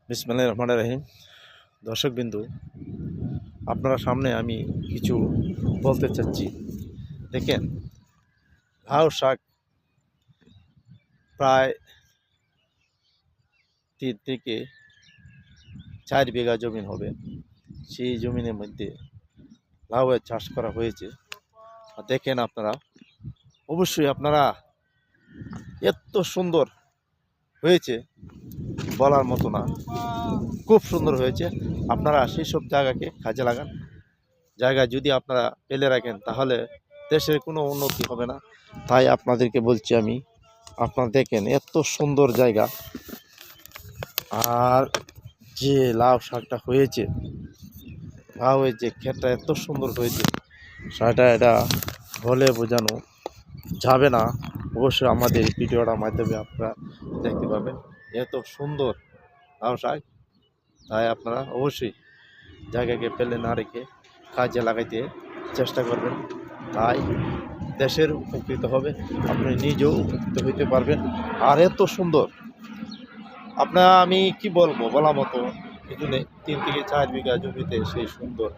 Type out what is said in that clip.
বিসমিল্লাহির রহমানির রহিম। দর্শকবিন্দু, আপনারা সামনে আমি কিছু বলতে চাচ্ছি। দেখেন, লাউ শাক প্রায় 3 থেকে 4 বিঘা জমি হবে। সেই জমিনের মধ্যে লাউয়ের চাষ করা হয়েছে। আর দেখেন আপনারা, অবশ্যই আপনারা এত সুন্দর হয়েছে বলার মতো না, খুব সুন্দর হয়েছে। আপনারা সেই সব জায়গাকে কাজে লাগান। জায়গা যদি আপনারা ফেলে রাখেন তাহলে দেশের কোনো উন্নতি হবে না। তাই আপনাদেরকে বলছি আমি, আপনারা দেখেন এত সুন্দর জায়গা। আর যে লাউ শাকটা হয়েছে, লাউয়ের যে ক্ষেতটা এত সুন্দর হয়েছে, এটা বলে বোঝানো যাবে না। অবশ্যই আমাদের ভিডিওটার মাধ্যমে আপনারা দেখতে পাবেন এত সুন্দর লাউ শাক। তাই আপনারা অবশ্যই জায়গাকে ফেলে না রেখে কাজে লাগাইতে চেষ্টা করবেন। তাই দেশের উপকৃত হবে, আপনি নিজেও উপকৃত হইতে পারবেন। আর এত সুন্দর আপনার আমি কি বলবো, বলা মতো কিছু নেই। 3 থেকে 4 বিঘা জমিতে সেই সুন্দর